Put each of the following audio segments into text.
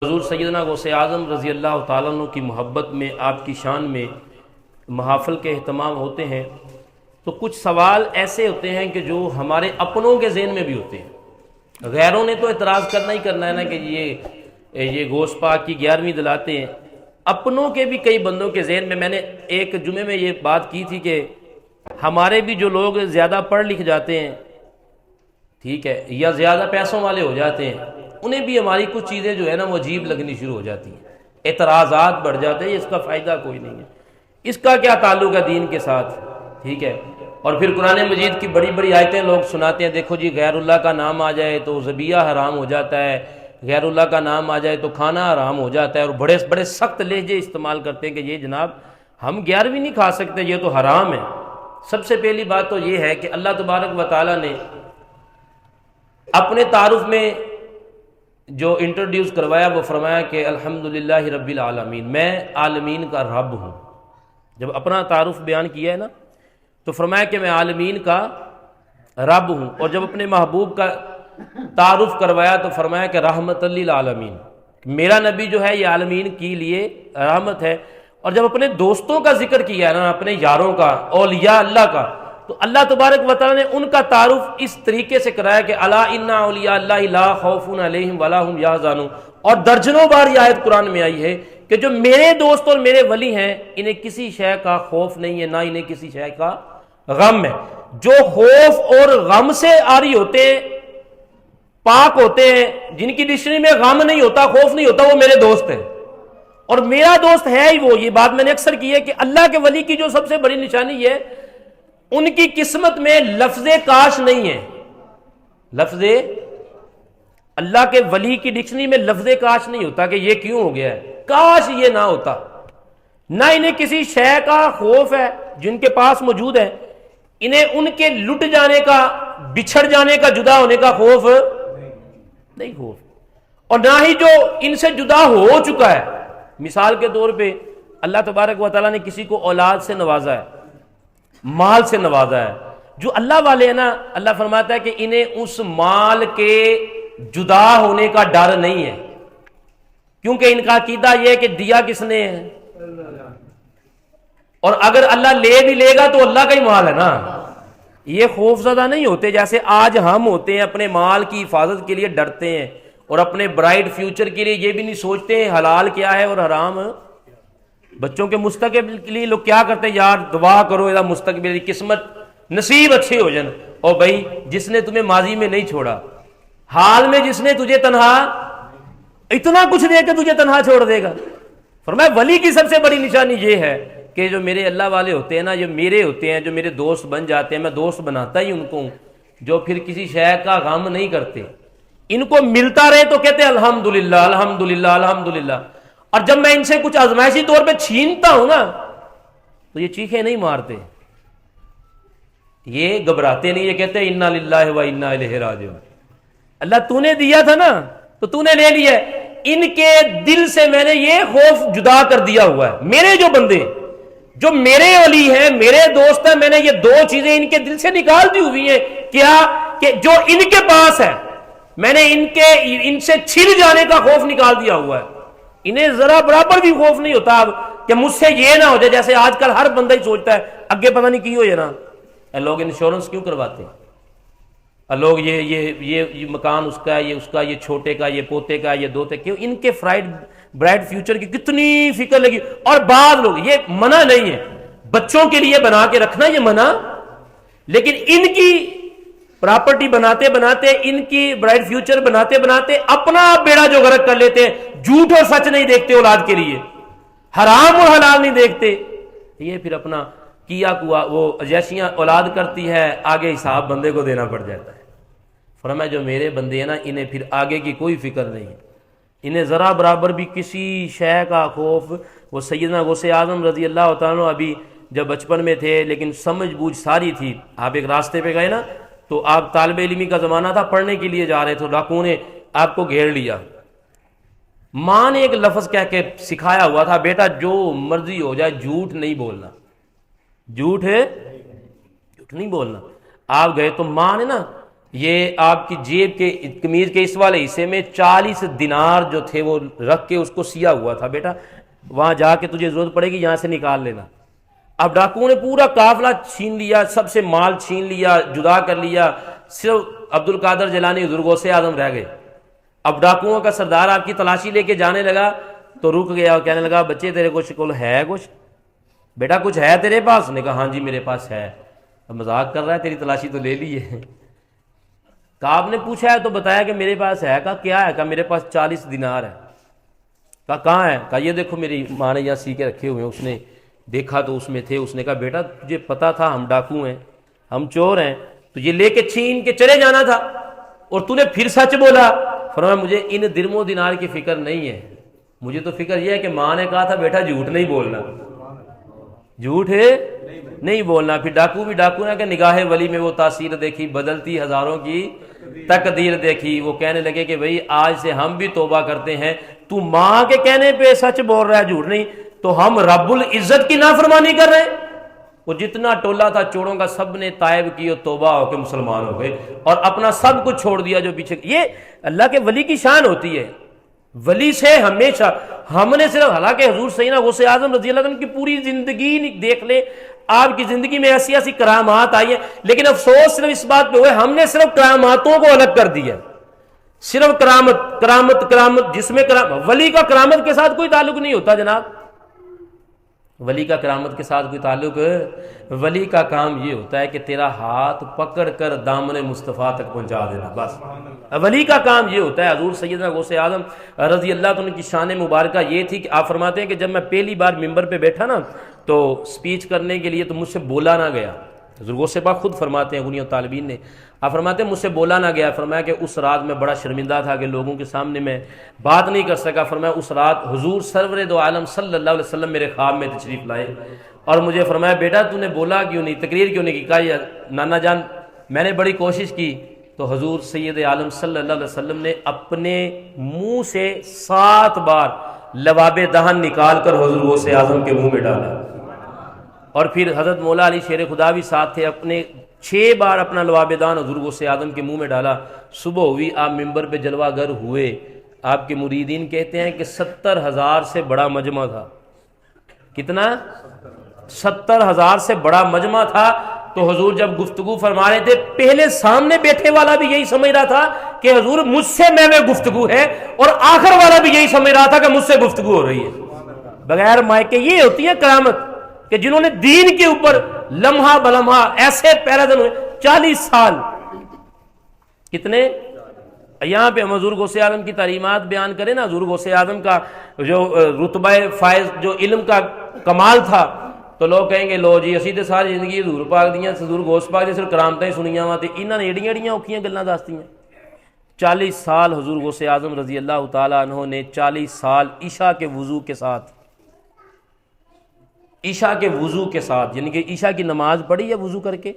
حضور سیدنا غوث اعظم رضی اللہ تعالیٰ عنہ کی محبت میں، آپ کی شان میں محافل کے اہتمام ہوتے ہیں تو کچھ سوال ایسے ہوتے ہیں کہ جو ہمارے اپنوں کے ذہن میں بھی ہوتے ہیں۔ غیروں نے تو اعتراض کرنا ہی کرنا ہے نا کہ یہ غوث پاک کی 11ویں دلاتے ہیں، اپنوں کے بھی کئی بندوں کے ذہن میں۔ میں نے ایک جمعے میں یہ بات کی تھی کہ ہمارے بھی جو لوگ زیادہ پڑھ لکھ جاتے ہیں، ٹھیک ہے، یا زیادہ پیسوں والے ہو جاتے ہیں، انہیں بھی ہماری کچھ چیزیں جو ہے نا وہ عجیب لگنی شروع ہو جاتی ہیں، اعتراضات بڑھ جاتے ہیں۔ اس کا فائدہ کوئی نہیں ہے، اس کا کیا تعلق ہے دین کے ساتھ، ٹھیک ہے۔ اور پھر قرآن مجید کی بڑی بڑی آیتیں لوگ سناتے ہیں، دیکھو جی غیر اللہ کا نام آ جائے تو ذبیحہ حرام ہو جاتا ہے، غیر اللہ کا نام آ جائے تو کھانا حرام ہو جاتا ہے، اور بڑے بڑے سخت لہجے استعمال کرتے ہیں کہ یہ جناب ہم 11ویں نہیں کھا سکتے، یہ تو حرام ہے۔ سب سے پہلی بات تو یہ ہے کہ اللہ تبارک و تعالیٰ نے اپنے تعارف میں جو انٹروڈیوس کروایا وہ فرمایا کہ الحمدللہ رب العالمین، میں عالمین کا رب ہوں۔ جب اپنا تعارف بیان کیا ہے نا تو فرمایا کہ میں عالمین کا رب ہوں، اور جب اپنے محبوب کا تعارف کروایا تو فرمایا کہ رحمت للعالمین، میرا نبی جو ہے یہ عالمین کے لیے رحمت ہے۔ اور جب اپنے دوستوں کا ذکر کیا ہے نا، اپنے یاروں کا، اولیاء اللہ کا، تو اللہ تبارک و تعالیٰ نے ان کا تعارف اس طریقے سے کرایا کہ الا ان اولیاء اللہ لا خوف علیہم ولا هم یحزنون۔ اور درجنوں بار یہ آیت قرآن میں آئی ہے کہ جو میرے دوست اور میرے ولی ہیں انہیں کسی شے کا خوف نہیں ہے، نہ انہیں کسی شے کا غم ہے۔ جو خوف اور غم سے عاری ہوتے ہیں، پاک ہوتے ہیں، جن کی ڈکشنری میں غم نہیں ہوتا، خوف نہیں ہوتا، وہ میرے دوست ہیں، اور میرا دوست ہے ہی وہ۔ یہ بات میں نے اکثر کی ہے کہ اللہ کے ولی کی جو سب سے بڑی نشانی یہ ہے، ان کی قسمت میں لفظ کاش نہیں ہے۔ لفظ اللہ کے ولی کی ڈکشنری میں لفظ کاش نہیں ہوتا کہ یہ کیوں ہو گیا ہے، کاش یہ نہ ہوتا۔ نہ انہیں کسی شے کا خوف ہے جن کے پاس موجود ہے، انہیں ان کے لٹ جانے کا، بچھڑ جانے کا، جدا ہونے کا خوف نہیں خوف، اور نہ ہی جو ان سے جدا ہو چکا ہے۔ مثال کے طور پہ اللہ تبارک و تعالیٰ نے کسی کو اولاد سے نوازا ہے، مال سے نوازا ہے، جو اللہ والے ہیں نا، اللہ فرماتا ہے کہ انہیں اس مال کے جدا ہونے کا ڈر نہیں ہے، کیونکہ ان کا عقیدہ یہ ہے کہ دیا کس نے ہے، اور اگر اللہ لے بھی لے گا تو اللہ کا ہی مال ہے نا۔ یہ خوف زدہ نہیں ہوتے جیسے آج ہم ہوتے ہیں، اپنے مال کی حفاظت کے لیے ڈرتے ہیں، اور اپنے برائٹ فیوچر کے لیے یہ بھی نہیں سوچتے ہیں حلال کیا ہے اور حرام۔ بچوں کے مستقبل کے لیے لوگ کیا کرتے ہیں، یار دعا کرو یہ مستقبل کی قسمت نصیب اچھے ہو جائیں۔ اور بھائی جس نے تمہیں ماضی میں نہیں چھوڑا، حال میں جس نے تجھے تنہا اتنا کچھ دے کے تجھے تنہا چھوڑ دے گا۔ فرمایا ولی کی سب سے بڑی نشانی یہ ہے کہ جو میرے اللہ والے ہوتے ہیں نا، جو میرے ہوتے ہیں، جو میرے دوست بن جاتے ہیں، میں دوست بناتا ہی ان کو، جو پھر کسی شے کا غم نہیں کرتے، ان کو ملتا رہے تو کہتے ہیں الحمدللہ الحمدللہ الحمدللہ، اور جب میں ان سے کچھ آزمائشی طور پہ چھینتا ہوں نا تو یہ چیخیں نہیں مارتے، یہ گھبراتے نہیں، یہ کہتے ہیں انا للہ و انا الیہ راجعون۔ اللہ تو نے دیا تھا نا تو تو نے لے لیا ہے۔ ان کے دل سے میں نے یہ خوف جدا کر دیا ہوا ہے۔ میرے جو بندے، جو میرے ولی ہیں، میرے دوست ہیں، میں نے یہ دو چیزیں ان کے دل سے نکال دی ہوئی ہیں۔ کیا کہ جو ان کے پاس ہے میں نے ان سے چھن جانے کا خوف نکال دیا ہوا ہے۔ انہیں ذرا برابر بھی خوف نہیں ہوتا اب کہ مجھ سے یہ نہ ہو جائے، جیسے آج کل ہر بندہ ہی سوچتا ہے اگے پتہ نہیں کی ہو جائے نا۔ لوگ انشورنس کیوں کرواتے ہیں؟ لوگ یہ مکان اس کا، یہ اس کا، یہ چھوٹے کا، یہ پوتے کا، یہ دوتے، کیوں؟ ان کے برائٹ فیوچر کی کتنی فکر لگی۔ اور بعض لوگ، یہ منع نہیں ہے بچوں کے لیے بنا کے رکھنا، یہ منع، لیکن ان کی پراپرٹی بناتے بناتے، ان کی برائٹ فیوچر بناتے بناتے اپنا بیڑا جو غرق کر لیتے ہیں۔ جھوٹ اور سچ نہیں دیکھتے اولاد کے لیے، حرام اور حلال نہیں دیکھتے، یہ پھر اپنا کیا کوا وہ جیسیاں اولاد کرتی ہے، آگے حساب بندے کو دینا پڑ جاتا ہے۔ فرمایا جو میرے بندے ہیں نا، انہیں پھر آگے کی کوئی فکر نہیں ہے، انہیں ذرا برابر بھی کسی شے کا خوف۔ وہ سیدنا غوث اعظم رضی اللہ تعالیٰ ابھی جب بچپن میں تھے لیکن سمجھ بوجھ ساری تھی، آپ ایک راستے پہ گئے نا تو آپ طالب علمی کا زمانہ تھا، پڑھنے کے لیے جا رہے تھے، ڈاکوؤں نے آپ کو گھیر لیا، ماں نے ایک لفظ کہہ کے سکھایا ہوا تھا، بیٹا جو مرضی ہو جائے جھوٹ نہیں بولنا، جھوٹ نہیں بولنا۔ آپ گئے تو ماں نے نا یہ آپ کی جیب کے قمیض کے اس والے حصے میں 40 دینار جو تھے وہ رکھ کے اس کو سیا ہوا تھا، بیٹا وہاں جا کے تجھے ضرورت پڑے گی، یہاں سے نکال لینا۔ اب ڈاکوؤں نے پورا قافلہ چھین لیا، سب سے مال چھین لیا، جدا کر لیا، صرف عبد القادر جیلانی حضور غوث اعظم رہ گئے۔ اب ڈاکوؤں کا سردار آپ کی تلاشی لے کے جانے لگا تو رک گیا اور کہنے لگا بچے تیرے کچھ ہے کچھ، بیٹا کچھ ہے تیرے پاس؟ نے کہا ہاں جی میرے پاس ہے۔ اب مذاق کر رہا ہے، تیری تلاشی تو لے لی ہے۔ کعب نے پوچھا ہے تو بتایا کہ میرے پاس ہے۔ کہا کیا ہے؟ کہا میرے پاس 40 دینار ہے۔ کہا کہاں ہے؟ کہا یہ دیکھو میری ماں نے یہاں سی کے رکھے ہوئے ہیں۔ اس نے دیکھا تو اس میں تھے۔ اس نے کہا بیٹا تجھے پتا تھا ہم ڈاکو ہیں، ہم چور ہیں، تو یہ لے کے چھین کے چلے جانا تھا اور تو نے پھر سچ بولا۔ فرمایا مجھے ان درم و دینار کی فکر نہیں ہے، مجھے تو فکر یہ ہے کہ ماں نے کہا تھا بیٹا جھوٹ نہیں بولنا، جھوٹ ہے نہیں بولنا۔ پھر ڈاکو بھی ڈاکو نہ کہ نگاہ ولی میں وہ تاثیر دیکھی، بدلتی ہزاروں کی تقدیر دیکھی۔ وہ کہنے لگے کہ بھئی آج سے ہم بھی توبہ کرتے ہیں، تو ماں کے کہنے پہ سچ بول رہا ہے جھوٹ نہیں، تو ہم رب العزت کی نافرمانی کر رہے ہیں۔ وہ جتنا ٹولہ تھا چوروں کا سب نے تائب کی اور توبہ ہو کے مسلمان ہو گئے اور اپنا سب کچھ چھوڑ دیا جو پیچھے۔ یہ اللہ کے ولی کی شان ہوتی ہے، ولی سے ہمیشہ ہم نے صرف، حالانکہ حضور سیدنا غوث اعظم رضی اللہ عنہ کی پوری زندگی دیکھ لے، آپ کی زندگی میں ایسی ایسی کرامات آئی ہیں، لیکن افسوس صرف اس بات پہ ہوئے ہم نے صرف کراماتوں کو الگ کر دیا، صرف کرامت کرامت کرامت، جس میں ولی کا کرامت کے ساتھ کوئی تعلق نہیں ہوتا جناب، ولی کا کرامت کے ساتھ کوئی تعلق۔ ولی کا کام یہ ہوتا ہے کہ تیرا ہاتھ پکڑ کر دامن مصطفیٰ تک پہنچا دینا، بس ولی کا کام یہ ہوتا ہے۔ حضور سیدنا غوث اعظم رضی اللہ عنہ کی شان مبارکہ یہ تھی کہ آپ فرماتے ہیں کہ جب میں پہلی بار ممبر پہ بیٹھا نا تو سپیچ کرنے کے لیے تو مجھ سے بولا نہ گیا۔ حضور غوث پاک خود فرماتے ہیں غنی طالبین نے، آپ فرماتے ہیں مجھ سے بولا نہ گیا۔ فرمایا کہ اس رات میں بڑا شرمندہ تھا کہ لوگوں کے سامنے میں بات نہیں کر سکا۔ فرمایا اس رات حضور سرور دو عالم صلی اللہ علیہ وسلم میرے خواب میں تشریف لائے اور مجھے فرمایا بیٹا تو نے بولا کیوں نہیں، تقریر کیوں نہیں کی؟ کہا یا نانا جان میں نے بڑی کوشش کی۔ تو حضور سید عالم صلی اللہ علیہ وسلم نے اپنے منہ سے 7 بار لباب دہن نکال کر حضور غوث اعظم کے منہ میں ڈالا، اور پھر حضرت مولا علی شیر خدا بھی ساتھ تھے، اپنے 6 بار اپنا لباب دہن حضور غوث اعظم کے منہ میں ڈالا۔ صبح ہوئی، آپ ممبر پہ جلوہ گر ہوئے۔ آپ کے مریدین کہتے ہیں کہ 70,000 سے بڑا مجمع تھا۔ کتنا؟ 70,000 سے بڑا مجمع تھا۔ تو حضور جب گفتگو فرما رہے تھے، پہلے سامنے بیٹھے والا بھی یہی سمجھ رہا تھا کہ حضور مجھ سے میں گفتگو ہے، اور آخر والا بھی یہی سمجھ رہا تھا کہ مجھ سے گفتگو ہو رہی ہے بغیر مائک کے۔ یہ ہوتی ہے کرامت کہ جنہوں نے دین کے اوپر لمحہ بلمحہ ایسے پیرادن ہوئے 40 سال۔ کتنے؟ یہاں پہ ہم حضور غوث اعظم کی تعلیمات بیان کریں نا، حضور غوث اعظم کا جو رتبہ فائز، جو علم کا کمال تھا، تو لوگ کہیں گے لو جی اسی تے ساری زندگی حضور پاک دیاں، حضور غوث پاک دی صرف کرامتیں ہی سنیاں وا تے انہاں نے ایڑیاں ایڑیاں اوکھیاں گلاں دستیاں۔ 40 سال حضور غوث اعظم رضی اللہ تعالی عنہ نے 40 سال عشاء کے وضو کے ساتھ، عشاء کے وضو کے ساتھ، یعنی کہ عشاء کی نماز پڑھی ہے وضو کر کے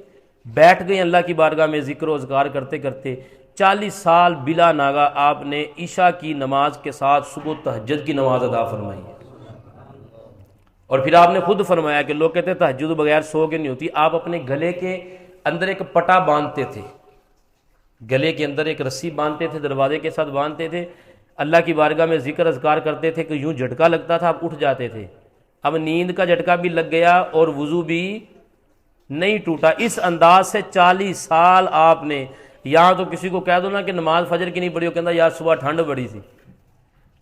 بیٹھ گئے اللہ کی بارگاہ میں ذکر و اذکار کرتے کرتے 40 سال بلا ناغہ آپ نے عشاء کی نماز کے ساتھ صبح تہجد کی نماز ادا فرمائی ہے۔ اور پھر آپ نے خود فرمایا کہ لوگ کہتے ہیں تہجد بغیر سو کے نہیں ہوتی، آپ اپنے گلے کے اندر ایک پٹا باندھتے تھے، گلے کے اندر ایک رسی باندھتے تھے، دروازے کے ساتھ باندھتے تھے، اللہ کی بارگاہ میں ذکر اذکار کرتے تھے کہ یوں جھٹکا لگتا تھا آپ اٹھ جاتے تھے۔ اب نیند کا جھٹکا بھی لگ گیا اور وضو بھی نہیں ٹوٹا۔ اس انداز سے 40 سال آپ نے، یہاں تو کسی کو کہہ دو نا کہ نماز فجر کی نہیں پڑھی، وہ کہتا یار صبح ٹھنڈ بڑی سی۔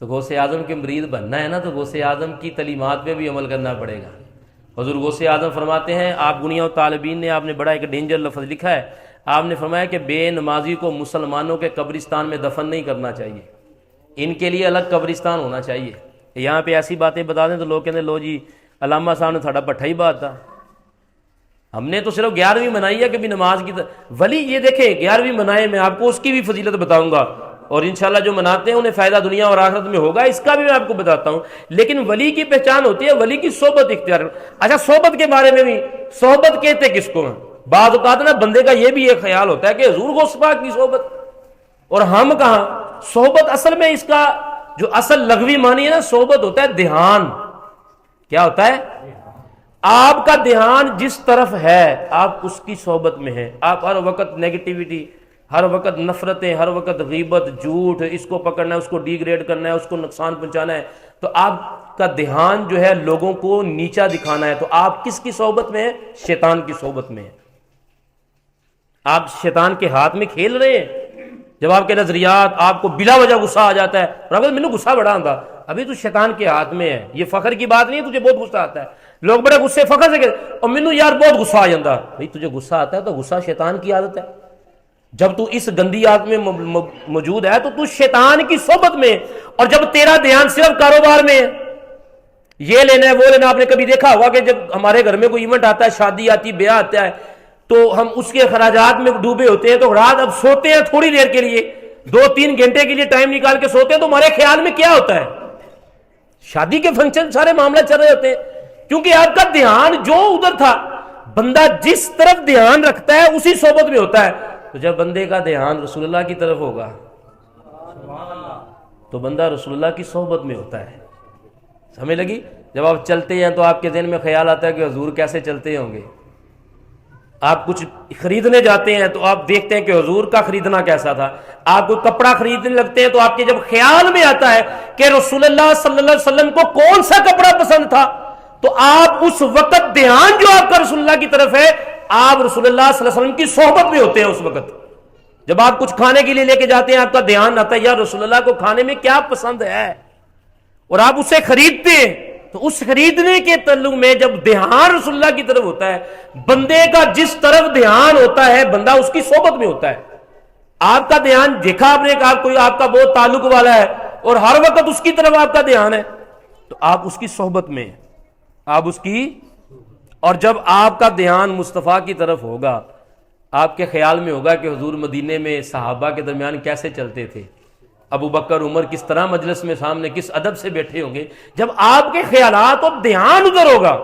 تو غوث اعظم کے مرید بننا ہے نا تو غوث اعظم کی تعلیمات پہ بھی عمل کرنا پڑے گا۔ حضور غوث اعظم فرماتے ہیں، آپ گنیا و طالبین نے آپ نے بڑا ایک ڈینجر لفظ لکھا ہے، آپ نے فرمایا کہ بے نمازی کو مسلمانوں کے قبرستان میں دفن نہیں کرنا چاہیے، ان کے لیے الگ قبرستان ہونا چاہیے۔ یہاں پہ ایسی باتیں بتا دیں تو لوگ کہتے ہیں لو جی علامہ صاحب نے تھوڑا پٹھا ہی بات تھا، ہم نے تو صرف 11ویں منائی ہے کہ بھی نماز کی ولی یہ دیکھیں 11ویں منائے، میں آپ کو اس کی بھی فضیلت بتاؤں گا، اور انشاءاللہ جو مناتے ہیں انہیں فائدہ دنیا اور آخرت میں ہوگا، اس کا بھی میں آپ کو بتاتا ہوں۔ لیکن ولی کی پہچان ہوتی ہے ولی کی صحبت اختیار۔ اچھا صحبت کے بارے میں بھی، صحبت کہتے کس کو ہیں؟ بعض اوقات نا بندے کا یہ بھی ایک خیال ہوتا ہے کہ حضور غوث پاک کی صحبت، اور ہم کہاں؟ صحبت اصل میں اس کا جو اصل لغوی معنی ہے نا، صحبت ہوتا ہے دھیان۔ کیا ہوتا ہے؟ آپ کا دھیان جس طرف ہے آپ اس کی صحبت میں ہیں، آپ ہر وقت نیگیٹیوٹی، ہر وقت نفرتیں، ہر وقت غیبت، جھوٹ، اس کو پکڑنا ہے، اس کو ڈیگریڈ کرنا ہے، اس کو نقصان پہنچانا ہے، تو آپ کا دھیان جو ہے لوگوں کو نیچا دکھانا ہے، تو آپ کس کی صحبت میں ہیں؟ شیطان کی صحبت میں ہیں۔ آپ شیطان کے ہاتھ میں کھیل رہے ہیں۔ جب آپ کے نظریات، آپ کو بلا وجہ غصہ آ جاتا ہے، اور اگر مینوں غصہ بڑا آتا، ابھی تو شیطان کے ہاتھ میں ہے۔ یہ فخر کی بات نہیں ہے، تجھے بہت غصہ آتا ہے، لوگ بڑے غصے فخر سے کہتے اور مینوں یار بہت غصہ آ جاتا۔ بھائی تجھے غصہ آتا ہے تو غصہ شیطان کی عادت ہے۔ جب تو اس گندی عادت میں موجود ہے تو شیطان کی صحبت میں، اور جب تیرا دھیان صرف کاروبار میں ہے، یہ لینا ہے وہ لینا۔ آپ نے کبھی دیکھا ہوگا کہ جب ہمارے گھر میں کوئی ایونٹ آتا ہے، شادی آتی، بیاہ آتا ہے، تو ہم اس کے اخراجات میں ڈوبے ہوتے ہیں، تو رات اب سوتے ہیں تھوڑی دیر کے لیے، 2-3 گھنٹے کے لیے ٹائم نکال کے سوتے ہیں، تو ہمارے خیال میں کیا ہوتا ہے؟ شادی کے فنکشن، سارے معاملہ چل رہے ہوتے ہیں، کیونکہ آپ کا دھیان جو ادھر تھا۔ بندہ جس طرف دھیان رکھتا ہے اسی صحبت میں ہوتا ہے۔ تو جب بندے کا دھیان رسول اللہ کی طرف ہوگا تو بندہ رسول اللہ کی صحبت میں ہوتا ہے۔ سمجھ لگی؟ جب آپ چلتے ہیں تو آپ کے ذہن میں خیال آتا ہے کہ حضور کیسے چلتے ہوں گے۔ آپ کچھ خریدنے جاتے ہیں تو آپ دیکھتے ہیں کہ حضور کا خریدنا کیسا تھا۔ آپ کوئی کپڑا خریدنے لگتے ہیں تو آپ کے جب خیال میں آتا ہے کہ رسول اللہ صلی اللہ علیہ وسلم کو کون سا کپڑا پسند تھا، تو آپ اس وقت دھیان جو آپ کا رسول اللہ کی طرف ہے، آپ رسول اللہ صلی اللہ علیہ وسلم کی صحبت میں ہوتے ہیں اس وقت۔ جب آپ کچھ کھانے کے لیے لے کے جاتے ہیں، آپ کا دھیان آتا ہے یار رسول اللہ کو کھانے میں کیا پسند ہے، اور آپ اسے خریدتے ہیں، تو اس خریدنے کے تعلق میں جب دھیان رسول اللہ کی طرف ہوتا ہے، بندے کا جس طرف دھیان ہوتا ہے بندہ اس کی صحبت میں ہوتا ہے۔ آپ کا دھیان دیکھا آپ نے کہ کوئی آپ کا بہت تعلق والا ہے اور ہر وقت اس کی طرف آپ کا دھیان ہے، تو آپ اس کی صحبت میں ہیں، آپ اس کی۔ اور جب آپ کا دھیان مصطفیٰ کی طرف ہوگا، آپ کے خیال میں ہوگا کہ حضور مدینے میں صحابہ کے درمیان کیسے چلتے تھے، ابو بکر عمر کس طرح مجلس میں سامنے کس ادب سے بیٹھے ہوں گے۔ جب آپ کے خیالات اور دھیان ادھر ہوگا،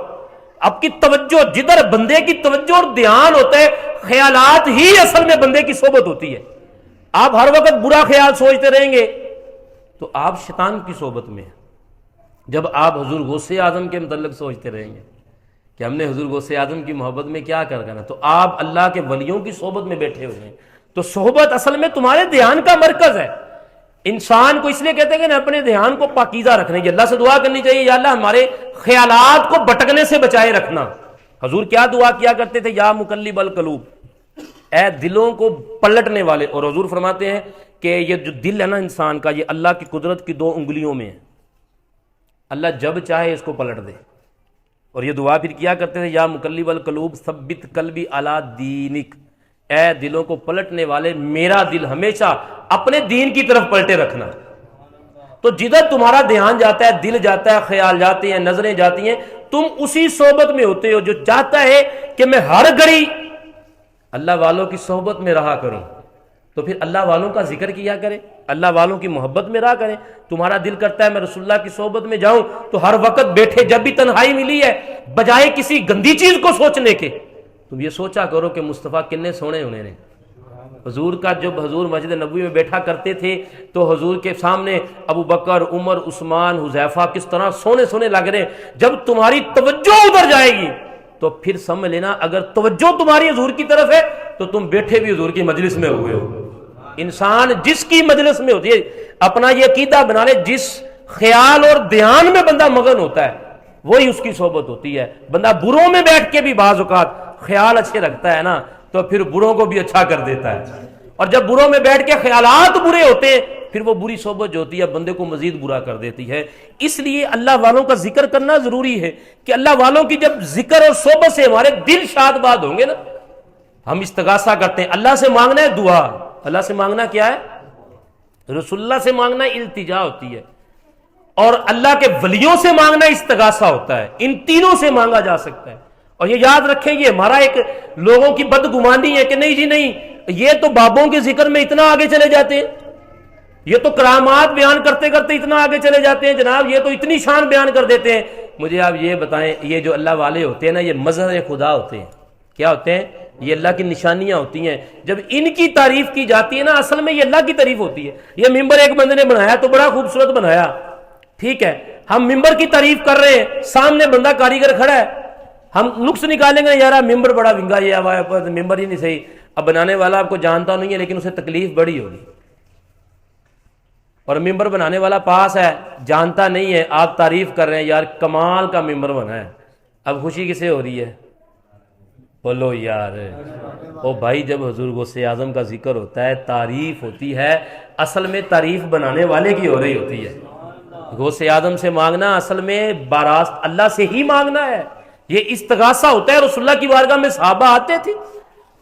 آپ کی توجہ جدھر بندے کی توجہ اور دھیان ہوتا ہے، خیالات ہی اصل میں بندے کی صحبت ہوتی ہے۔ آپ ہر وقت برا خیال سوچتے رہیں گے تو آپ شیطان کی صحبت میں ہیں۔ جب آپ حضور غوث اعظم کے متعلق سوچتے رہیں گے کہ ہم نے حضور غوث اعظم کی محبت میں کیا کرنا، تو آپ اللہ کے ولیوں کی صحبت میں بیٹھے ہوئے ہیں۔ تو صحبت اصل میں تمہارے دھیان کا مرکز ہے۔ انسان کو اس لیے کہتے ہیں کہ اپنے دھیان کو پاکیزہ رکھنے کی اللہ سے دعا کرنی چاہیے، یا اللہ ہمارے خیالات کو بٹکنے سے بچائے رکھنا۔ حضور کیا دعا کیا کرتے تھے؟ یا مقلب القلوب، اے دلوں کو پلٹنے والے۔ اور حضور فرماتے ہیں کہ یہ جو دل ہے نا انسان کا، یہ اللہ کی قدرت کی 2 انگلیوں میں ہے، اللہ جب چاہے اس کو پلٹ دے۔ اور یہ دعا پھر کیا کرتے تھے، یا مقلب القلوب ثبت قلبی علی دینک، اے دلوں کو پلٹنے والے میرا دل ہمیشہ اپنے دین کی طرف پلٹے رکھنا۔ تو جدھر تمہارا دھیان جاتا ہے، دل جاتا ہے، خیال جاتے ہیں، نظریں جاتی ہیں، تم اسی صحبت میں ہوتے ہو جو چاہتا ہے کہ میں ہر گھڑی اللہ والوں کی صحبت میں رہا کروں۔ تو پھر اللہ والوں کا ذکر کیا کرے، اللہ والوں کی محبت میں رہا کریں۔ تمہارا دل کرتا ہے میں رسول اللہ کی صحبت میں جاؤں، تو ہر وقت بیٹھے جب بھی تنہائی ملی ہے، بجائے کسی گندی چیز کو سوچنے کے تم یہ سوچا کرو کہ مصطفیٰ کتنے سونے ہونے نے۔ حضور کا جب حضور مسجد نبوی میں بیٹھا کرتے تھے تو حضور کے سامنے ابو بکر، عمر، عثمان، حذیفہ کس طرح سونے سونے لگ رہے ہیں۔ جب تمہاری توجہ ادھر جائے گی تو پھر سمجھ لینا اگر توجہ تمہاری حضور کی طرف ہے تو تم بیٹھے بھی حضور کی مجلس میں ہوئے ہو۔ انسان جس کی مجلس میں ہوتی ہے، اپنا یہ عقیدہ بنا لے، جس خیال اور دھیان میں بندہ مگن ہوتا ہے وہی اس کی صحبت ہوتی ہے۔ بندہ بروں میں بیٹھ کے بھی بعض اوقات خیال اچھے رکھتا ہے نا، تو پھر بروں کو بھی اچھا کر دیتا ہے۔ اور جب بروں میں بیٹھ کے خیالات برے ہوتے ہیں، پھر وہ بری صحبت جو ہوتی ہے بندے کو مزید برا کر دیتی ہے۔ اس لیے اللہ والوں کا ذکر کرنا ضروری ہے کہ اللہ والوں کی جب ذکر اور صحبت سے ہمارے دل شاد باد ہوں گے نا، ہم استغاثہ کرتے ہیں، اللہ سے مانگنا ہے دعا۔ اللہ سے مانگنا کیا ہے؟ رسول اللہ سے مانگنا التجا ہوتی ہے، اور اللہ کے ولیوں سے مانگنا استغاثہ ہوتا ہے۔ ان تینوں سے مانگا جا سکتا ہے۔ اور یہ یاد رکھیں، یہ ہمارا ایک لوگوں کی بدگمانی ہے کہ نہیں جی نہیں، یہ تو بابوں کے ذکر میں اتنا آگے چلے جاتے ہیں، یہ تو کرامات بیان کرتے کرتے اتنا آگے چلے جاتے ہیں، جناب یہ تو اتنی شان بیان کر دیتے ہیں۔ مجھے آپ یہ بتائیں، یہ جو اللہ والے ہوتے ہیں نا، یہ مظہر خدا ہوتے ہیں۔ کیا ہوتے ہیں؟ یہ اللہ کی نشانیاں ہوتی ہیں۔ جب ان کی تعریف کی جاتی ہے نا، اصل میں یہ اللہ کی تعریف ہوتی ہے۔ یہ ممبر ایک بندے نے بنایا تو بڑا خوبصورت بنایا، ٹھیک ہے، ہم ممبر کی تعریف کر رہے ہیں، سامنے بندہ کاریگر کھڑا ہے، ہم نقص نکالیں گے یار ممبر بڑا ونگا، یہ ممبر ہی نہیں صحیح۔ اب بنانے والا آپ کو جانتا نہیں ہے لیکن اسے تکلیف بڑی ہوگی، اور ممبر بنانے والا پاس ہے جانتا نہیں ہے، آپ تعریف کر رہے ہیں یار کمال کا ممبر بنا ہے، اب خوشی کسے ہو رہی ہے؟ بولو یار، او بھائی جب حضور غوث اعظم کا ذکر ہوتا ہے تعریف ہوتی ہے، اصل میں تعریف بنانے والے کی ہو رہی ہوتی ہے۔ غوث اعظم سے مانگنا اصل میں باراست اللہ سے ہی مانگنا ہے، یہ استغاثہ ہوتا ہے۔ رسول اللہ کی بارگاہ میں صحابہ آتے تھے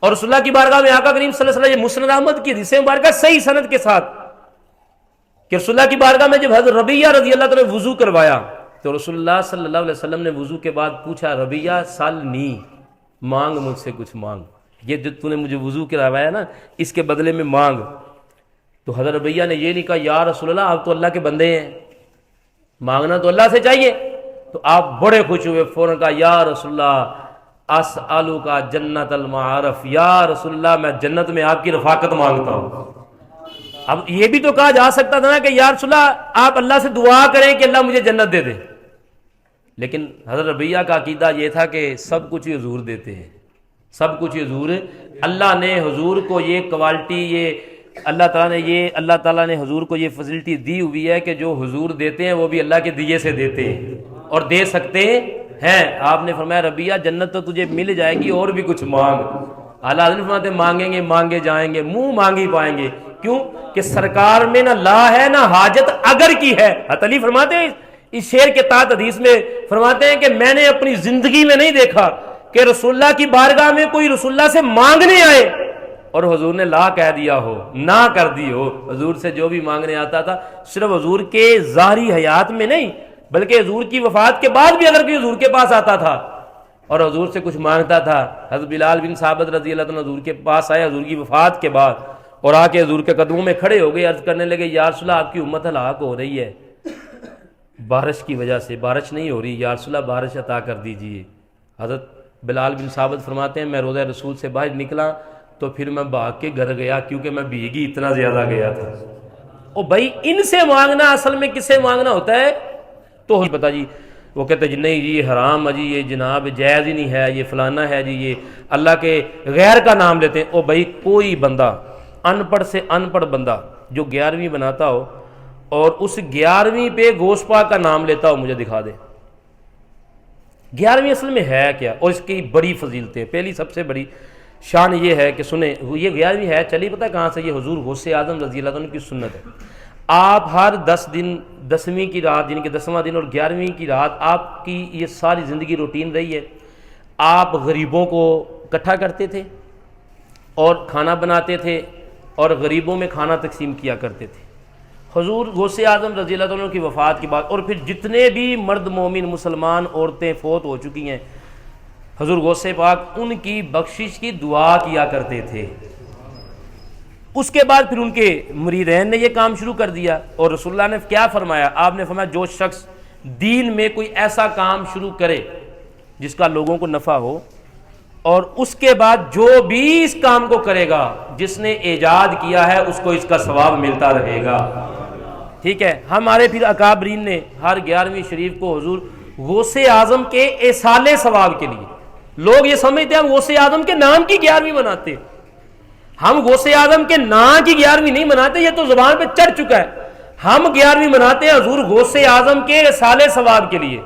اور رسول اللہ کی بارگاہ میں آقا کریم صلی اللہ علیہ وسلم، یہ مسند احمد کی حدیث مبارکہ صحیح سند کے ساتھ، کہ رسول اللہ کی بارگاہ میں جب حضرت ربیہ رضی اللہ تعالیٰ نے وضو کروایا تو رسول اللہ صلی اللہ علیہ وسلم نے وضو کے بعد پوچھا ربیہ سالنی، مانگ مجھ سے کچھ مانگ، یہ جو تو نے مجھے وضو کروایا نا اس کے بدلے میں مانگ۔ تو حضرت ربیہ نے یہ نہیں کہا یا رسول اللہ آپ تو اللہ کے بندے ہیں، مانگنا تو اللہ سے چاہیے، تو آپ بڑے خوش ہوئے، فوراً کہا یا رسول اللہ اسألک جنت المعارف، یا رسول اللہ میں جنت میں آپ کی رفاقت مانگتا ہوں۔ اب یہ بھی تو کہا جا سکتا تھا نا کہ یا رسول اللہ آپ اللہ سے دعا کریں کہ اللہ مجھے جنت دے دے، لیکن حضرت ربیہ کا عقیدہ یہ تھا کہ سب کچھ حضور دیتے ہیں، سب کچھ حضور، اللہ نے حضور کو یہ کوالٹی، یہ اللہ تعالیٰ نے حضور کو یہ فیسلٹی دی ہوئی ہے کہ جو حضور دیتے ہیں وہ بھی اللہ کے دیے سے دیتے ہیں اور دے سکتے ہیں۔ آپ نے فرمایا ربیہ جنت تو تجھے مل جائے گی اور بھی کچھ مانگ۔ اعلیٰ حضرت فرماتے ہیں مانگیں گے مانگے جائیں گے، منہ مانگی پائیں گے، کیوں کہ سرکار میں نہ لا ہے نہ حاجت اگر کی ہے۔ حضرت علی فرماتے ہیں اس شعر کے تحت حدیث میں فرماتے ہیں کہ میں نے اپنی زندگی میں نہیں دیکھا کہ رسول اللہ کی بارگاہ میں کوئی رسول اللہ سے مانگنے آئے اور حضور نے لا کہہ دیا ہو، نہ کر دی ہو۔ حضور سے جو بھی مانگنے آتا تھا صرف حضور کے ظاہری حیات میں نہیں بلکہ حضور کی وفات کے بعد بھی اگر کوئی حضور کے پاس آتا تھا اور حضور سے کچھ مانگتا تھا، حضرت بلال بن ثابت رضی اللہ عنہ حضور کے پاس آئے حضور کی وفات کے بعد اور آ کے حضور کے قدموں میں کھڑے ہو گئے، عرض کرنے لگے یا رسول اللہ آپ کی امت ہلاک ہو رہی ہے بارش کی وجہ سے، بارش نہیں ہو رہی، یا رسول اللہ بارش عطا کر دیجئے۔ حضرت بلال بن ثابت فرماتے ہیں میں روضہ رسول سے باہر نکلا تو پھر میں بھاگ کے گھر گیا کیونکہ میں بھیگی اتنا زیادہ گیا تھا۔ او بھائی ان سے مانگنا اصل میں کس سے مانگنا ہوتا ہے؟ تو پتا جی وہ کہتے ہیں نہیں جی یہ حرام ہے جی، یہ جناب جائز ہی نہیں ہے، یہ فلانا ہے جی، یہ اللہ کے غیر کا نام لیتے ہیں۔ او بھائی کوئی بندہ ان پڑھ سے ان پڑھ بندہ جو 11ویں بناتا ہو اور اس 11ویں پہ غوث پاک کا نام لیتا ہو مجھے دکھا دے 11ویں اصل میں ہے کیا اور اس کی بڑی فضیلتیں۔ پہلی سب سے بڑی شان یہ ہے کہ سنیں یہ 11ویں ہے چلی پتہ کہاں سے، یہ حضور غوث اعظم رضی اللہ عنہ کی سنت ہے۔ آپ ہر 10 دن 10ویں کی رات یعنی کہ 10واں دن اور 11ویں کی رات آپ کی یہ ساری زندگی روٹین رہی ہے، آپ غریبوں کو اکٹھا کرتے تھے اور کھانا بناتے تھے اور غریبوں میں کھانا تقسیم کیا کرتے تھے۔ حضور غوث اعظم رضی اللہ عنہ کی وفات کے بعد اور پھر جتنے بھی مرد مومن مسلمان عورتیں فوت ہو چکی ہیں حضور غوث پاک ان کی بخشش کی دعا کیا کرتے تھے۔ اس کے بعد پھر ان کے مریدین نے یہ کام شروع کر دیا اور رسول اللہ نے کیا فرمایا؟ آپ نے فرمایا جو شخص دین میں کوئی ایسا کام شروع کرے جس کا لوگوں کو نفع ہو اور اس کے بعد جو بھی اس کام کو کرے گا جس نے ایجاد کیا ہے اس کو اس کا ثواب ملتا رہے گا۔ ٹھیک ہے، ہمارے پھر اکابرین نے ہر 11ویں شریف کو حضور غوث اعظم کے ایصال ثواب کے لیے، لوگ یہ سمجھتے ہیں ہم غوث اعظم کے نام کی 11ویں مناتے، ہم غوث اعظم کے نام کی 11ویں نہیں مناتے، یہ تو زبان پہ چڑھ چکا ہے۔ ہم 11ویں مناتے ہیں حضور غوث اعظم کے ایصال ثواب کے لیے،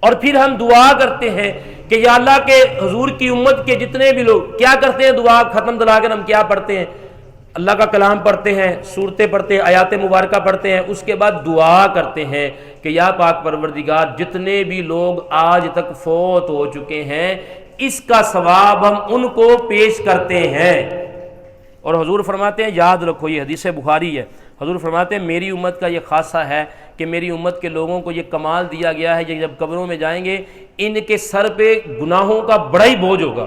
اور پھر ہم دعا کرتے ہیں کہ یا اللہ کے حضور کی امت کے جتنے بھی لوگ کیا کرتے ہیں، دعا ختم دلا کر ہم کیا پڑھتے ہیں؟ اللہ کا کلام پڑھتے ہیں، سورتیں پڑھتے ہیں، آیات مبارکہ پڑھتے ہیں، اس کے بعد دعا کرتے ہیں کہ یا پاک پروردگار جتنے بھی لوگ آج تک فوت ہو چکے ہیں اس کا ثواب ہم ان کو پیش کرتے ہیں۔ اور حضور فرماتے ہیں یاد رکھو یہ حدیث بخاری ہے، حضور فرماتے ہیں میری امت کا یہ خاصہ ہے کہ میری امت کے لوگوں کو یہ کمال دیا گیا ہے کہ جب قبروں میں جائیں گے ان کے سر پہ گناہوں کا بڑا ہی بوجھ ہوگا،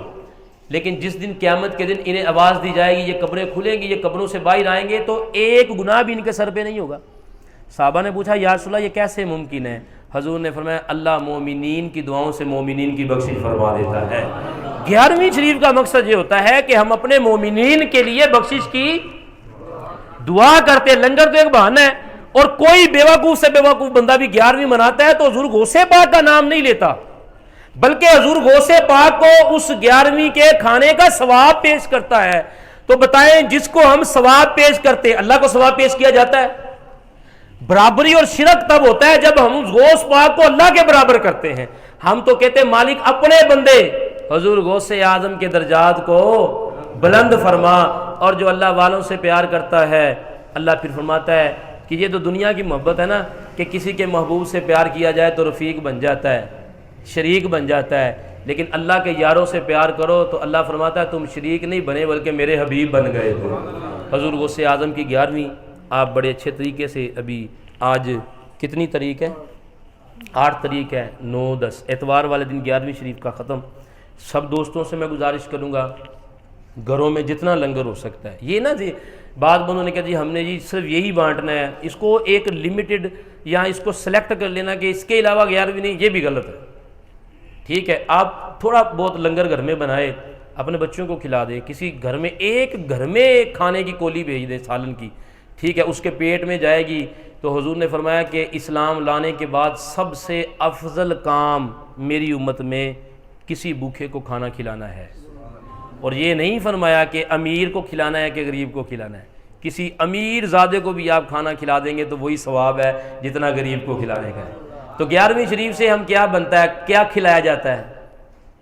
لیکن جس دن قیامت کے دن انہیں آواز دی جائے گی یہ قبریں کھلیں گی، یہ قبروں سے باہر آئیں گے تو ایک گناہ بھی ان کے سر پہ نہیں ہوگا۔ صحابہ نے پوچھا یا رسول اللہ یہ کیسے ممکن ہے؟ حضور نے فرمایا اللہ مومنین کی دعاؤں سے مومنین کی بخشش فرما دیتا ہے۔ 11ویں شریف کا مقصد یہ ہوتا ہے کہ ہم اپنے مومنین کے لیے بخشش کی دعا کرتے ہیں۔ لنگر تو ایک بہانہ ہے، اور کوئی بیوقوف سے بیوقوف بندہ بھی 11ویں مناتا ہے تو حضور غوث پاک کا نام نہیں لیتا، بلکہ حضور غوث پاک کو اس 11ویں کے کھانے کا ثواب پیش کرتا ہے. تو بتائیں جس کو ہم ثواب پیش کرتے ہیں اللہ کو ثواب پیش کیا جاتا ہے؟ برابری اور شرک تب ہوتا ہے جب ہم غوث پاک کو اللہ کے برابر کرتے ہیں. ہم تو کہتے ہیں مالک اپنے بندے، حضور غوث اعظم کے درجات کو بلند فرما. اور جو اللہ والوں سے پیار کرتا ہے اللہ پھر فرماتا ہے کہ یہ تو دنیا کی محبت ہے نا کہ کسی کے محبوب سے پیار کیا جائے تو رفیق بن جاتا ہے، شریک بن جاتا ہے، لیکن اللہ کے یاروں سے پیار کرو تو اللہ فرماتا ہے تم شریک نہیں بنے بلکہ میرے حبیب بن گئے ہو. حضور غوث اعظم کی 11ویں آپ بڑے اچھے طریقے سے ابھی آج کتنی تاریخ ہے؟ 8 تاریخ ہے، 9 10 اتوار والے دن 11ویں شریف کا ختم. سب دوستوں سے میں گزارش کروں گا گھروں میں جتنا لنگر ہو سکتا ہے، یہ نہ جی بعض بندوں نے کہا جی ہم نے جی صرف یہی بانٹنا ہے، اس کو ایک لمیٹڈ یا اس کو سلیکٹ کر لینا کہ اس کے علاوہ 11ویں نہیں، یہ بھی غلط ہے. ٹھیک ہے، آپ تھوڑا بہت لنگر گھر میں بنائے، اپنے بچوں کو کھلا دیں، کسی گھر میں ایک کھانے کی کولی بھیج دیں سالن کی، ٹھیک ہے، اس کے پیٹ میں جائے گی. تو حضور نے فرمایا کہ اسلام لانے کے بعد سب سے افضل کام میری امت میں کسی بھوکے کو کھانا کھلانا ہے. اور یہ نہیں فرمایا کہ امیر کو کھلانا ہے کہ غریب کو کھلانا ہے، کسی امیر زادے کو بھی آپ کھانا کھلا دیں گے تو وہی ثواب ہے جتنا غریب کو کھلانے کا ہے. تو 11ویں شریف سے ہم کیا بنتا ہے، کیا کھلایا جاتا ہے؟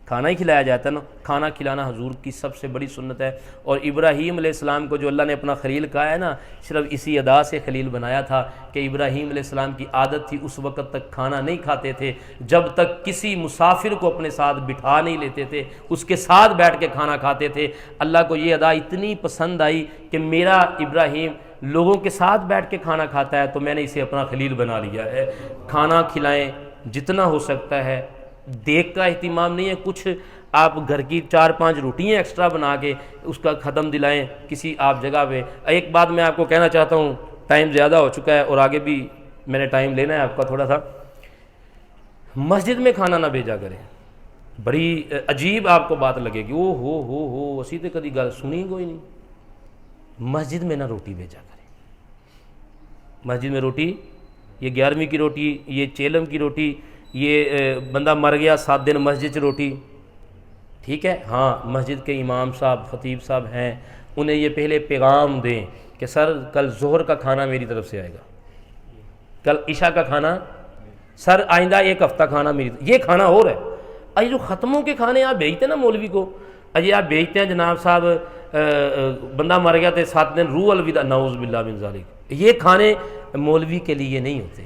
کھانا ہی کھلایا جاتا ہے نا. کھانا کھلانا حضور کی سب سے بڑی سنت ہے. اور ابراہیم علیہ السلام کو جو اللہ نے اپنا خلیل کہا ہے نا، صرف اسی ادا سے خلیل بنایا تھا کہ ابراہیم علیہ السلام کی عادت تھی اس وقت تک کھانا نہیں کھاتے تھے جب تک کسی مسافر کو اپنے ساتھ بٹھا نہیں لیتے تھے، اس کے ساتھ بیٹھ کے کھانا کھاتے تھے. اللہ کو یہ ادا اتنی پسند آئی کہ میرا ابراہیم لوگوں کے ساتھ بیٹھ کے کھانا کھاتا ہے تو میں نے اسے اپنا خلیل بنا لیا ہے. کھانا کھلائیں جتنا ہو سکتا ہے. دیکھ کا اہتمام نہیں ہے، کچھ آپ گھر کی 4-5 روٹیاں ایکسٹرا بنا کے اس کا ختم دلائیں کسی آپ جگہ پہ. ایک بات میں آپ کو کہنا چاہتا ہوں، ٹائم زیادہ ہو چکا ہے اور آگے بھی میں نے ٹائم لینا ہے آپ کا تھوڑا سا. مسجد میں کھانا نہ بھیجا کریں. بڑی عجیب آپ کو بات لگے گی، او ہو اسی تو کدی گل سنی کوئی نہیں. مسجد میں نہ روٹی بھیجا کریں. مسجد میں روٹی، یہ 11ویں کی روٹی، یہ چیلم کی روٹی، یہ بندہ مر گیا 7 دن مسجد روٹی، ٹھیک ہے. ہاں مسجد کے امام صاحب خطیب صاحب ہیں، انہیں یہ پہلے پیغام دیں کہ سر کل ظہر کا کھانا میری طرف سے آئے گا، کل عشاء کا کھانا، سر آئندہ 1 ہفتہ کھانا میری طرف. یہ کھانا اور ہے. اجی جو ختموں کے کھانے آپ بھیجتے ہیں نا مولوی کو، اجی آپ بھیجتے ہیں جناب صاحب بندہ مر گیا تھے 7 دن روح الوداع، نعوذ باللہ من ذالک. یہ کھانے مولوی کے لیے نہیں ہوتے.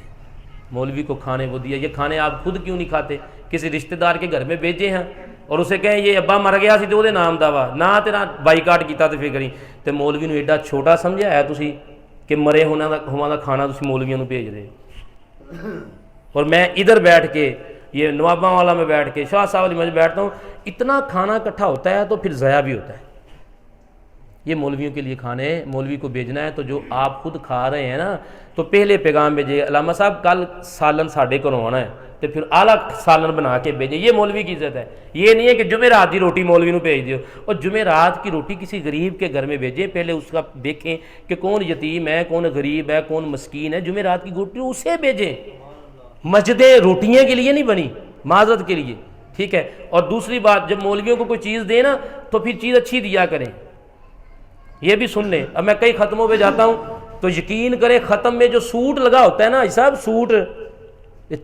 مولوی کو کھانے وہ دیا. یہ کھانے آپ خود کیوں نہیں کھاتے؟ کسی رشتہ دار کے گھر میں بھیجے ہیں اور اسے کہیں یہ ابا مر گیا سی تو وہ نام دعویٰ نہ تیرا بائیکاٹ کیتا تو پھر کری. تو مولوی نو ایڈا چھوٹا سمجھا ہے تسی کہ مرے ہونا دا کھانا تسی مولویوں نو بھیج رہے. اور میں ادھر بیٹھ کے یہ نواباں والا میں بیٹھ کے شاہ صاحب علی میں بیٹھتا ہوں، اتنا کھانا اکٹھا ہوتا ہے تو پھر ضائع بھی ہوتا ہے. یہ مولویوں کے لیے کھانے مولوی کو بھیجنا ہے. تو جو آپ خود کھا رہے ہیں نا تو پہلے پیغام بھیجے، علامہ صاحب کل سالن ساڑھے کو آنا ہے تو پھر اعلیٰ سالن بنا کے بھیجیں. یہ مولوی کی عزت ہے. یہ نہیں ہے کہ جمعرات کی روٹی مولوی نو بھیج دیو. اور جمعرات کی روٹی کسی غریب کے گھر میں بھیجیں، پہلے اس کا دیکھیں کہ کون یتیم ہے، کون غریب ہے، کون مسکین ہے. جمعرات کی روٹی اسے بھیجیں. مسجدیں روٹیاں کے لیے نہیں بنی، معذرت کے لیے، ٹھیک ہے. اور دوسری بات، جب مولویوں کو کوئی چیز دے نا تو پھر چیز اچھی دیا کریں. یہ بھی سن لیں. اب میں کئی ختموں پہ جاتا ہوں تو یقین کریں ختم میں جو سوٹ لگا ہوتا ہے نا صاحب، سوٹ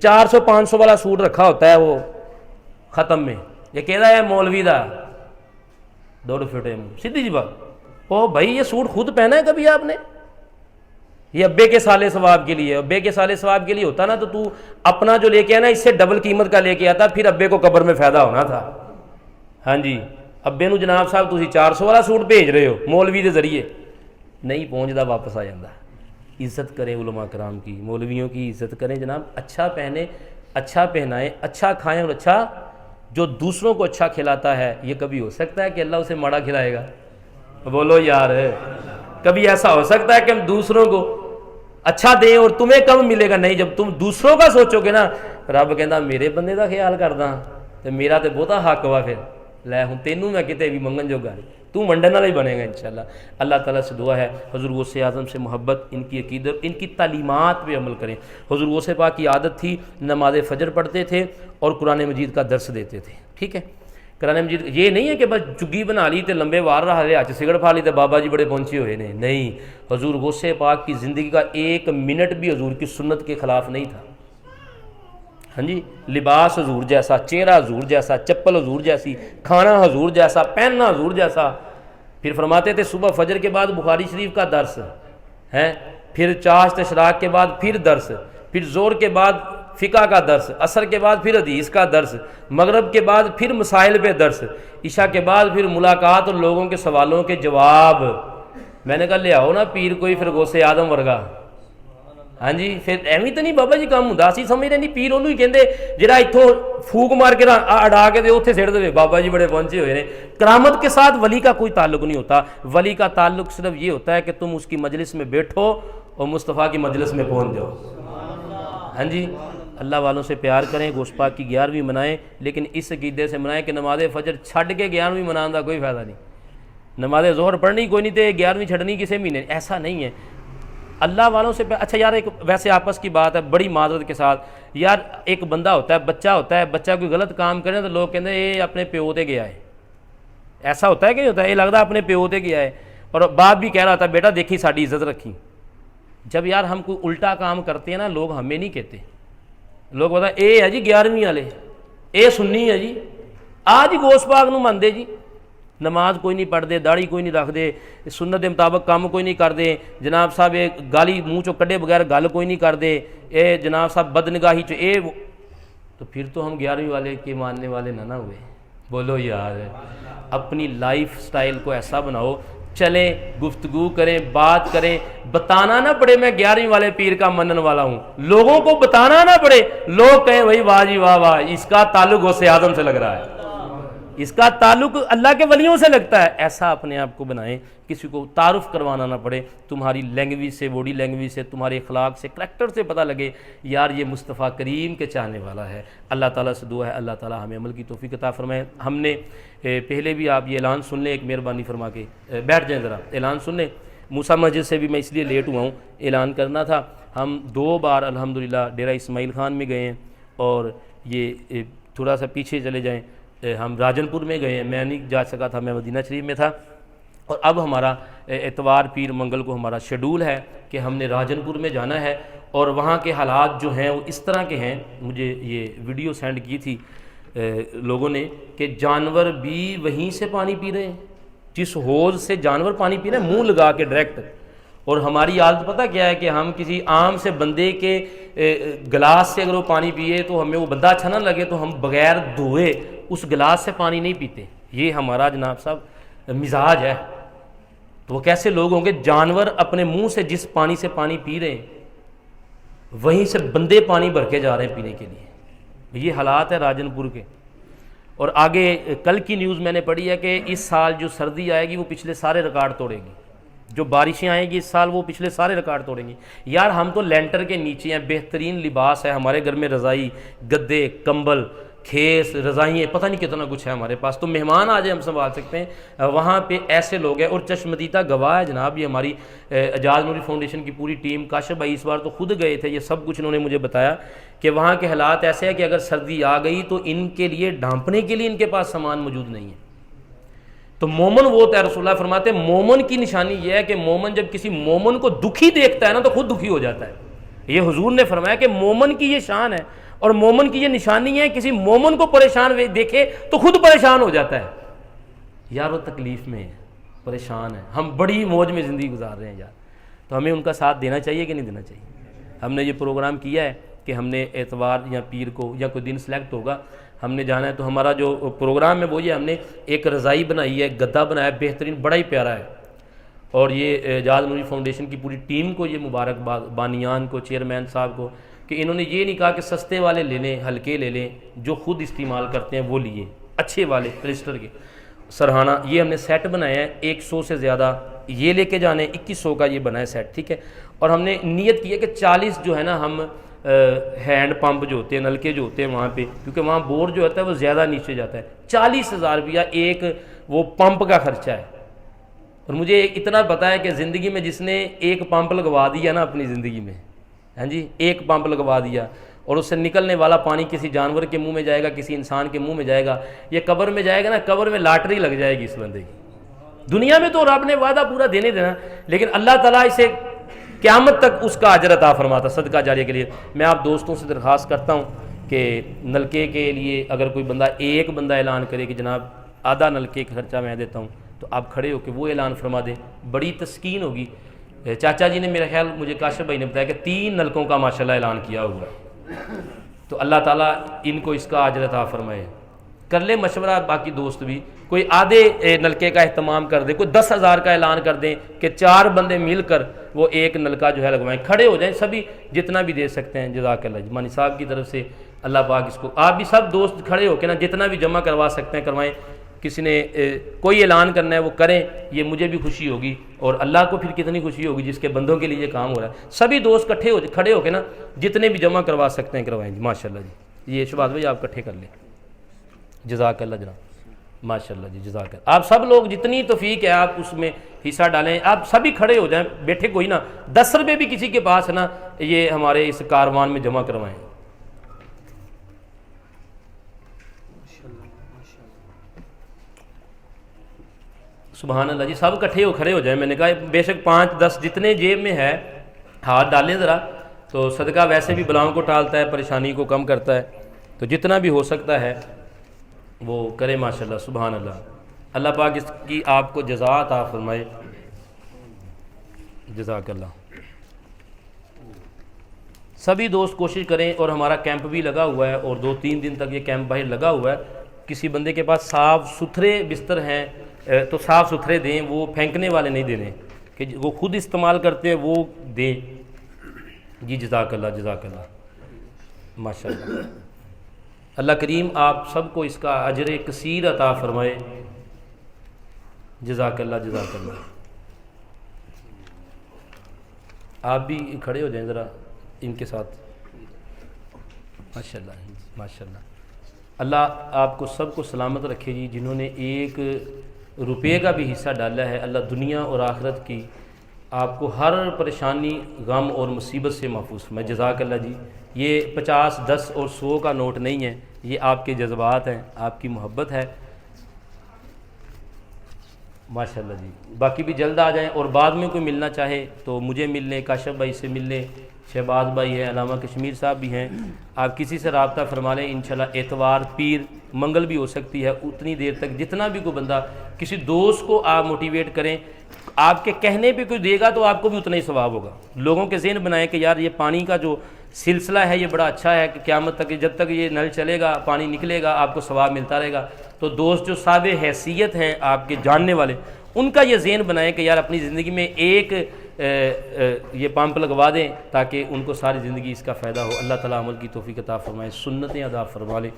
400-500 والا سوٹ رکھا ہوتا ہے وہ ختم میں، یہ کہتا ہے مولوی دا 2 فٹ. سیدھی جی بات. او بھائی یہ سوٹ خود پہنا ہے کبھی آپ نے؟ یہ ابے کے سالے ثواب کے لیے. ابے کے سالے ثواب کے لیے ہوتا نا تو اپنا جو لے کے آنا اس سے ڈبل قیمت کا لے کے آتا، پھر ابے کو قبر میں فائدہ ہونا تھا. ہاں جی، ابے نو جناب صاحب تسی 400 والا سوٹ بھیج رہے ہو مولوی دے ذریعے، نہیں پہنچتا واپس آ جاتا. عزت کریں علماء کرام کی، مولویوں کی عزت کریں جناب. اچھا پہنے، اچھا پہنائیں، اچھا کھائیں. اور اچھا جو دوسروں کو اچھا کھلاتا ہے یہ کبھی ہو سکتا ہے کہ اللہ اسے ماڑا کھلائے گا؟ بولو یار، کبھی ایسا ہو سکتا ہے کہ ہم دوسروں کو اچھا دیں اور تمہیں کم ملے گا؟ نہیں. جب تم دوسروں کا سوچو گے نا، رب کہندا میرے بندے دا خیال کردا تو میرا تے بہتا حق وا. پھر لے ہوں تینوں میں کتے بھی منگن جوگا نہیں. تو منڈن والا ہی بنے گا انشاءاللہ۔ اللہ تعالیٰ سے دعا ہے حضور غوث اعظم سے محبت، ان کی عقیدت، ان کی تعلیمات پہ عمل کریں۔ حضور غوث پاک کی عادت تھی نماز فجر پڑھتے تھے اور قرآن مجید کا درس دیتے تھے، ٹھیک ہے۔ قرآن مجید یہ نہیں ہے کہ بس چگی بنا لی تے لمبے وار رہا لے آج سگڑ پھا لی تے بابا جی بڑے پہنچے ہوئے نے، نہیں، حضور غوث پاک کی زندگی کا ایک منٹ بھی حضور کی سنت کے خلاف نہیں تھا۔ ہاں جی، لباس حضور جیسا، چہرہ حضور جیسا، چپل حضور جیسی، کھانا حضور جیسا، پہننا حضور جیسا۔ پھر فرماتے تھے صبح فجر کے بعد بخاری شریف کا درس ہے، پھر چاشت اشراق کے بعد پھر درس، پھر زور کے بعد فقہ کا درس، عصر کے بعد پھر حدیث کا درس، مغرب کے بعد پھر مسائل پہ درس، عشاء کے بعد پھر ملاقات اور لوگوں کے سوالوں کے جواب۔ میں نے کہا لے آؤ نا پیر کوئی پھر غوث آدم ورگا۔ ہاں جی، پھر ایویں تو نہیں بابا جی کام ہوندا، اسی سمجھدے نہیں پیر اونوں ہی کہندے جڑا ایتھوں پھوک مار کے اڑا کے اوتھے سٹ دے بابا جی بڑے پہنچے ہوئے نے۔ کرامت کے ساتھ ولی کا کوئی تعلق نہیں ہوتا، ولی کا تعلق صرف یہ ہوتا ہے کہ تم اس کی مجلس میں بیٹھو اور مصطفیٰ کی مجلس میں پہنچ جاؤ۔ ہاں جی، اللہ والوں سے پیار کریں، غوث پاک کی 11ویں منائیں، لیکن اس عقیدے سے منائیں کہ نماز فجر چھڈ کے 11ویں منانے کا کوئی فائدہ نہیں، نماز ظہر پڑھنی کوئی نہیں تے 11ویں چھڈنی کسی مہینے، ایسا نہیں ہے۔ اللہ والوں سے اچھا یار ایک ویسے آپس کی بات ہے بڑی معذرت کے ساتھ، یار ایک بندہ ہوتا ہے، بچہ کوئی غلط کام کرے تو لوگ کہتے ہیں یہ اپنے پیو تے گیا ہے، ایسا ہوتا ہے کہ نہیں ہوتا ہے؟ یہ لگتا ہے اپنے پیو تے گیا ہے، اور باپ بھی کہہ رہا تھا بیٹا دیکھی ساڈی عزت رکھی۔ جب یار ہم کوئی الٹا کام کرتے ہیں نا، لوگ ہمیں نہیں کہتے، لوگ بتا اے ہے جی 11ویں والے، اے سنی ہے جی، آج ہی غوث پاک نو مندے جی، نماز کوئی نہیں پڑھ دے، داڑھی کوئی نہیں رکھ دے، سنت کے مطابق کام کوئی نہیں کر دے، جناب صاحب یہ گالی منہ چو کڈے بغیر گل کوئی نہیں کر دے، اے جناب صاحب بدنگاہی چ اے تو پھر تو ہم 11ویں والے کے ماننے والے نہ ہوئے۔ بولو یار، اپنی لائف سٹائل کو ایسا بناؤ، چلیں گفتگو کریں، بات کریں، بتانا نہ پڑے میں 11ویں والے پیر کا منن والا ہوں، لوگوں کو بتانا نہ پڑے، لوگ کہیں بھائی واہ جی واہ واہ اس کا تعلق غوث اعظم سے لگ رہا ہے، اس کا تعلق اللہ کے ولیوں سے لگتا ہے۔ ایسا اپنے آپ کو بنائیں، کسی کو تعارف کروانا نہ پڑے، تمہاری لینگویج سے، باڈی لینگویج سے، تمہارے اخلاق سے، کریکٹر سے پتہ لگے یار یہ مصطفیٰ کریم کے چاہنے والا ہے۔ اللہ تعالیٰ سے دعا ہے اللہ تعالیٰ ہمیں عمل کی توفیق عطا فرمائے۔ ہم نے پہلے بھی آپ یہ اعلان سن لیں، ایک مہربانی فرما کے بیٹھ جائیں ذرا، اعلان سن لیں۔ موسیٰ مسجد سے بھی میں اس لیے لیٹ ہوا ہوں، اعلان کرنا تھا۔ ہم 2 بار الحمدللہ ڈیرہ اسماعیل خان میں گئے ہیں، اور یہ تھوڑا سا پیچھے چلے جائیں ہم راجن پور میں گئے ہیں، میں نہیں جا سکا تھا، میں مدینہ شریف میں تھا، اور اب ہمارا اتوار پیر منگل کو ہمارا شیڈول ہے کہ ہم نے راجن پور میں جانا ہے، اور وہاں کے حالات جو ہیں وہ اس طرح کے ہیں۔ مجھے یہ ویڈیو سینڈ کی تھی لوگوں نے کہ جانور بھی وہیں سے پانی پی رہے ہیں، جس حوض سے جانور پانی پی رہے ہیں منہ لگا کے ڈائریکٹ، اور ہماری عادت پتہ کیا ہے کہ ہم کسی عام سے بندے کے گلاس سے اگر وہ پانی پیے تو ہمیں وہ بندہ اچھا نہ لگے تو ہم بغیر دھوئے اس گلاس سے پانی نہیں پیتے، یہ ہمارا جناب صاحب مزاج ہے۔ تو وہ کیسے لوگ ہوں گے، جانور اپنے منہ سے جس پانی سے پانی پی رہے ہیں وہیں سے بندے پانی بھر کے جا رہے ہیں پینے کے لیے، یہ حالات ہے راجن پور کے۔ اور آگے کل کی نیوز میں نے پڑھی ہے کہ اس سال جو سردی آئے گی وہ پچھلے سارے ریکارڈ توڑے گی، جو بارشیں آئیں گی اس سال وہ پچھلے سارے ریکارڈ توڑیں گی۔ یار ہم تو لینٹر کے نیچے ہیں، بہترین لباس ہے ہمارے گھر میں، رضائی، گدے، کمبل، کھیس، رضائیں، پتہ نہیں کتنا کچھ ہے ہمارے پاس، تو مہمان آ جائے ہم سنبھال سکتے ہیں۔ وہاں پہ ایسے لوگ ہیں، اور چشمدیدہ گواہ ہے جناب یہ ہماری اعجاز نوری فاؤنڈیشن کی پوری ٹیم، کاشف بھائی اس بار تو خود گئے تھے، یہ سب کچھ انہوں نے مجھے بتایا کہ وہاں کے حالات ایسے ہیں کہ اگر سردی آ گئی تو ان کے لیے ڈھانپنے کے لیے ان کے پاس سامان موجود نہیں ہے۔ تو مومن وہ ہوتا ہے، رسول اللہ فرماتے ہیں مومن کی نشانی یہ ہے کہ مومن جب کسی مومن کو دکھی دیکھتا ہے نا تو خود دکھی ہو جاتا ہے۔ یہ حضور نے فرمایا کہ مومن کی یہ شان ہے اور مومن کی یہ نشانی ہے، کسی مومن کو پریشان دیکھے تو خود پریشان ہو جاتا ہے۔ یار وہ تکلیف میں ہے، پریشان ہے، ہم بڑی موج میں زندگی گزار رہے ہیں یار، تو ہمیں ان کا ساتھ دینا چاہیے کہ نہیں دینا چاہیے؟ ہم نے یہ پروگرام کیا ہے کہ ہم نے اتوار یا پیر کو یا کوئی دن سلیکٹ ہوگا ہم نے جانا ہے، تو ہمارا جو پروگرام ہے وہ یہ، ہم نے ایک رضائی بنائی ہے، گدا بنایا ہے، بہترین، بڑا ہی پیارا ہے، اور یہ اعجاز نوری فاؤنڈیشن کی پوری ٹیم کو یہ مبارکباد، بانیان کو، چیئرمین صاحب کو، کہ انہوں نے یہ نہیں کہا کہ سستے والے لے لیں، ہلکے لے لیں، جو خود استعمال کرتے ہیں وہ لیے، اچھے والے پلسٹر کے، سرہانہ۔ یہ ہم نے سیٹ بنایا ہے 100 سے زیادہ یہ لے کے جانے، 2100 کا یہ بنا ہے سیٹ، ٹھیک ہے۔ اور ہم نے نیت کی ہے کہ 40 جو ہے نا ہم ہینڈ پمپ جو ہوتے ہیں، نلکے جو ہوتے ہیں وہاں پہ، کیونکہ وہاں بور جو ہوتا ہے وہ زیادہ نیچے جاتا ہے، 40,000 روپیہ ایک وہ پمپ کا خرچہ ہے، اور مجھے اتنا پتہ ہے کہ زندگی میں جس نے ایک پمپ لگوا دیا نا اپنی زندگی میں، ہاں جی، ایک پمپ لگوا دیا اور اس سے نکلنے والا پانی کسی جانور کے منہ میں جائے گا، کسی انسان کے منہ میں جائے گا، یہ قبر میں جائے گا نا، قبر میں لاٹری لگ جائے گی اس بندے کی۔ دنیا میں تو رب نے وعدہ پورا دینے دینا، لیکن اللہ تعالیٰ اسے قیامت تک اس کا اجر عطا فرماتا صدقہ جاریہ کے لیے۔ میں آپ دوستوں سے درخواست کرتا ہوں کہ نلکے کے لیے اگر کوئی بندہ ایک بندہ اعلان کرے کہ جناب آدھا نلکے کا خرچہ میں دیتا ہوں، تو آپ کھڑے ہو کے وہ اعلان فرما دیں، بڑی تسکین ہوگی۔ چاچا جی نے میرا خیال مجھے کاشف بھائی نے بتایا کہ 3 نلکوں کا ماشاءاللہ اعلان کیا ہوا ہے، تو اللہ تعالیٰ ان کو اس کا اجر عطا فرمائے۔ کر لے مشورہ باقی دوست بھی، کوئی آدھے نلکے کا اہتمام کر دے، کوئی 10,000 کا اعلان کر دیں کہ 4 بندے مل کر وہ ایک نلکا جو ہے لگوائیں، کھڑے ہو جائیں سبھی جتنا بھی دے سکتے ہیں۔ جزاک اللہ مانی صاحب کی طرف سے اللہ پاک اس کو، آپ بھی سب دوست کھڑے ہو کے نا جتنا بھی جمع کروا سکتے ہیں کروائیں۔ کسی نے کوئی اعلان کرنا ہے وہ کریں، یہ مجھے بھی خوشی ہوگی اور اللہ کو پھر کتنی خوشی ہوگی جس کے بندوں کے لیے یہ کام ہو رہا ہے۔ سبھی دوست کھڑے ہو کے نا جتنے بھی جمع کروا سکتے ہیں کروائیں جی، ماشاءاللہ جی۔ یہ شباز بھائی آپ کٹھے کر لیں، جزاک اللہ جناب، ماشاءاللہ جی، جزاک اللہ۔ آپ سب لوگ جتنی توفیق ہے آپ اس میں حصہ ڈالیں، آپ سبھی کھڑے ہو جائیں، بیٹھے کوئی نہ، 10 روپے بھی کسی کے پاس ہے نا، یہ ہمارے اس کاروان میں جمع کروائیں۔ سبحان اللہ جی، سب کٹھے ہو کھڑے ہو جائیں۔ میں نے کہا بے شک 5-10 جتنے جیب میں ہے ہاتھ ڈالیں ذرا، تو صدقہ ویسے بھی بلاؤں کو ٹالتا ہے، پریشانی کو کم کرتا ہے، تو جتنا بھی ہو سکتا ہے وہ کرے ماشاءاللہ۔ سبحان اللہ، اللہ پاک اس کی آپ کو جزا عطا فرمائے، جزاک اللہ۔ سبھی دوست کوشش کریں، اور ہمارا کیمپ بھی لگا ہوا ہے اور 2-3 دن تک یہ کیمپ باہر لگا ہوا ہے۔ کسی بندے کے پاس صاف ستھرے بستر ہیں تو صاف ستھرے دیں، وہ پھینکنے والے نہیں دینے کہ وہ خود استعمال کرتے ہیں وہ دیں جی۔ جزاک اللہ، جزاک اللہ، ماشاءاللہ۔ اللہ کریم آپ سب کو اس کا اجر کثیر عطا فرمائے، جزاک اللہ، جزاک اللہ۔ آپ بھی کھڑے ہو جائیں ذرا ان کے ساتھ، ماشاءاللہ، ماشاءاللہ۔ اللہ آپ کو سب کو سلامت رکھے جی۔ جنہوں نے 1 روپے کا بھی حصہ ڈالا ہے، اللہ دنیا اور آخرت کی آپ کو ہر پریشانی، غم اور مصیبت سے محفوظ فرمائے، جزاک اللہ جی۔ یہ 50، 10 اور 100 کا نوٹ نہیں ہے، یہ آپ کے جذبات ہیں، آپ کی محبت ہے، ماشاءاللہ جی۔ باقی بھی جلد آ جائیں، اور بعد میں کوئی ملنا چاہے تو مجھے مل لیں، کاشف بھائی سے مل لیں، شہباز بھائی ہیں، علامہ کشمیر صاحب بھی ہیں، آپ کسی سے رابطہ فرما لیں۔ انشاءاللہ اتوار، پیر، منگل بھی ہو سکتی ہے، اتنی دیر تک جتنا بھی کوئی بندہ، کسی دوست کو آپ موٹیویٹ کریں، آپ کے کہنے پہ کوئی دے گا تو آپ کو بھی اتنا ہی ثواب ہوگا۔ لوگوں کے ذہن بنائیں کہ یار یہ پانی کا جو سلسلہ ہے یہ بڑا اچھا ہے، کہ قیامت تک جب تک یہ نل چلے گا، پانی نکلے گا، آپ کو ثواب ملتا رہے گا۔ تو دوست جو صاحب حیثیت ہیں آپ کے جاننے والے، ان کا یہ ذہن بنائیں کہ یار اپنی زندگی میں ایک یہ پمپ لگوا دیں تاکہ ان کو ساری زندگی اس کا فائدہ ہو۔ اللہ تعالیٰ عمل کی توفیق عطا فرمائے، سنتیں ادا فرما لے۔